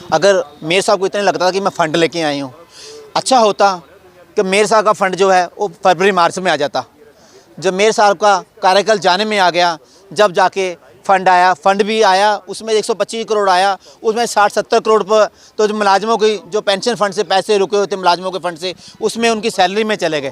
अगर मेयर साहब को इतना लगता था कि मैं फ़ंड लेके आई हूँ, अच्छा होता कि मेयर साहब का फ़ंड जो है वो फरवरी मार्च में आ जाता। जब मेयर साहब का कार्यकाल जाने में आ गया, जब जाके फ़ंड आया, फ़ंड भी आया, उसमें 125 करोड़ आया, उसमें 60-70 करोड़ पर तो जो मुलाजिमों की जो पेंशन फ़ंड से पैसे रुके हुए थे मुलाजिमों के फ़ंड से, उसमें उनकी सैलरी में चले गए।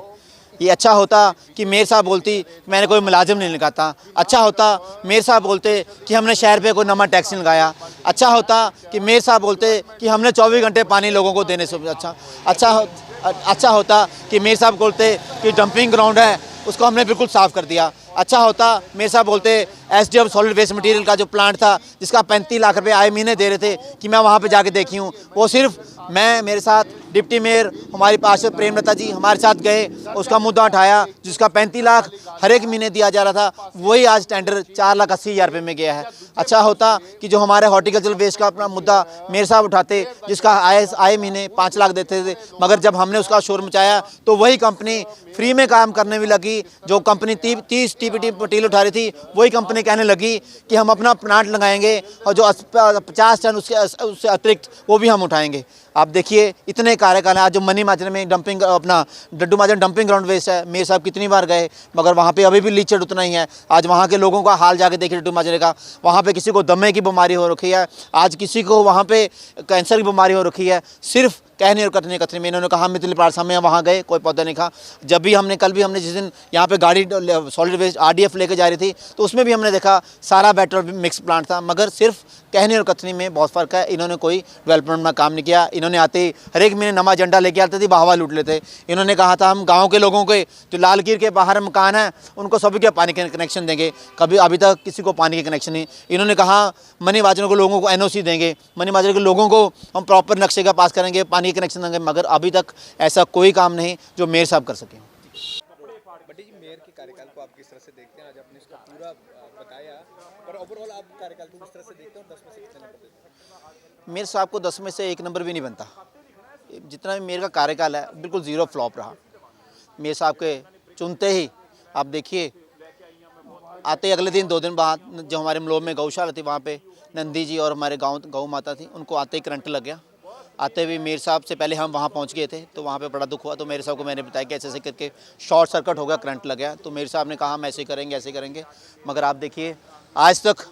ये अच्छा होता कि मेयर साहब बोलती मैंने कोई मुलाजिम नहीं लगाता। अच्छा होता मेयर साहब बोलते कि हमने शहर पे कोई नवा टैक्स नहीं लगाया। अच्छा होता कि मेयर साहब बोलते कि हमने 24 घंटे पानी लोगों को देने से अच्छा होता कि मेयर साहब बोलते कि डंपिंग ग्राउंड है उसको हमने बिल्कुल साफ़ कर दिया। अच्छा होता मेयर साहब बोलते एसडीएम सॉलिड वेस्ट मटेरियल का जो प्लांट था जिसका 35 लाख रुपए आए महीने दे रहे थे कि मैं वहाँ पे जाके देखी हूँ, वो सिर्फ मैं मेरे साथ डिप्टी मेयर हमारी पार्षद प्रेमलता जी हमारे साथ गए, उसका मुद्दा उठाया जिसका 35 लाख हर एक महीने दिया जा रहा था, वही आज टेंडर 4,80,000 रुपये में गया है। अच्छा होता कि जो हमारे हॉर्टिकल्चर वेस्ट का अपना मुद्दा मेयर साहब उठाते जिसका आए महीने 5 लाख देते थे, मगर जब हमने उसका शोर मचाया तो वही कंपनी फ्री में काम करने भी लगी। जो कंपनी 30 टीपीटी मटीरियल उठा रही थी वही कंपनी कहने लगी कि हम अपना प्लांट लगाएंगे और जो 50 टन उससे अतिरिक्त वो भी हम उठाएंगे। आप देखिए इतने कार्यकाल हैं। आज जो मनी माजरे में डंपिंग अपना डड्डू माजरे डंपिंग ग्राउंड वेस्ट है, मेयर साहब कितनी बार गए मगर वहाँ पे अभी भी लीचड़ उतना ही है। आज वहाँ के लोगों का हाल जाके देखिए डड्डू माजरे का, वहाँ पे किसी को दमे की बीमारी हो रखी है, आज किसी को वहाँ पे कैंसर की बीमारी हो रखी है, सिर्फ कहने और कतने में। इन्होंने कहा मिथिल पार्स हमें वहाँ गए कोई पौधा नहीं खा। जब भी हमने कल भी हमने जिस दिन यहाँ पे गाड़ी सॉलिड वेस्ट आरडीएफ लेके जा रही थी तो उसमें भी हमने देखा सारा बैटर मिक्स प्लांट था, मगर सिर्फ कहने और कथनी में बहुत फ़र्क है। इन्होंने कोई डेवलपमेंट में काम नहीं किया। इन्होंने आते ही हर एक महीने नवा एजेंडा लेके आते थे, बहावा लूट लेते। इन्होंने कहा था हम गाँव के लोगों के जो लालगीर के बाहर मकान है उनको सभी के पानी के कनेक्शन देंगे, कभी अभी तक किसी को पानी के कनेक्शन नहीं। इन्होंने कहा मनी माजरे के लोगों को एनओसी देंगे, मनी माजरे के लोगों को हम प्रॉपर नक्शे का पास करेंगे, पानी के कनेक्शन देंगे, मगर अभी तक ऐसा कोई काम नहीं जो मेयर साहब कर सकें। बट जी मेयर के कार्यकाल को आप किस तरह से देखते हैं? आज आपने इसका पूरा बताया, पर ओवरऑल आप कार्यकाल को किस तरह से देखते हैं और 10 में से कितने नंबर देते हैं? मेयर साहब को 10 में से 1 नंबर भी नहीं बनता। जितना भी मेयर का कार्यकाल है बिल्कुल ज़ीरो फ्लॉप रहा। मेयर साहब के चुनते ही आप देखिए आते ही अगले दिन 2 दिन बाद जो हमारे मलोब में गौशाला थी वहाँ पे नंदी जी और हमारे गौ माता थी, उनको आते ही करंट लग गया। आते हुए मेयर साहब से पहले हम वहाँ पहुँच गए थे तो वहाँ पे बड़ा दुख हुआ। तो मेयर साहब को मैंने बताया कि ऐसे करके शॉर्ट सर्किट हो गया, करंट लग गया। तो मेयर साहब ने कहा हम ऐसे करेंगे, मगर आप देखिए आज तक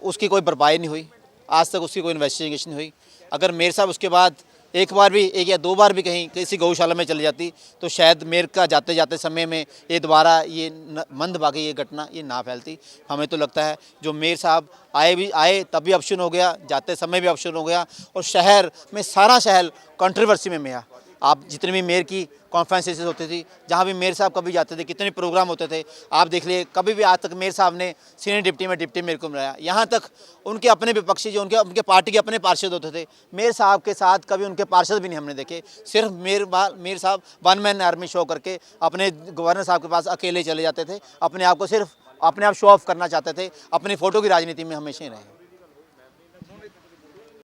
उसकी कोई भरपाई नहीं हुई, आज तक उसकी कोई इन्वेस्टिगेशन नहीं हुई। अगर मेयर साहब उसके बाद एक या 2 बार भी कहीं किसी गौशाला में चली जाती तो शायद मेयर का जाते जाते समय में ये दोबारा ये मंदभागी ये घटना ये ना फैलती। हमें तो लगता है जो मेयर साहब आए तब भी ऑप्शन हो गया, जाते समय भी ऑप्शन हो गया, और शहर में सारा शहर कंट्रोवर्सी में आया। आप जितने भी मेयर की कॉन्फ्रेंसेस होती थी, जहाँ भी मेयर साहब कभी जाते थे, कितने प्रोग्राम होते थे, आप देख लिए कभी भी आज तक मेयर साहब ने सीनियर डिप्टी में डिप्टी मेयर को मिलाया। यहाँ तक उनके अपने विपक्षी जो उनके पार्टी के अपने पार्षद होते थे, मेयर साहब के साथ कभी उनके पार्षद भी नहीं हमने देखे। सिर्फ मेयर साहब वन मैन आर्मी शो करके अपने गवर्नर साहब के पास अकेले चले जाते थे, अपने आप शो ऑफ करना चाहते थे, अपनी फ़ोटो की राजनीति में हमेशा ही रहे।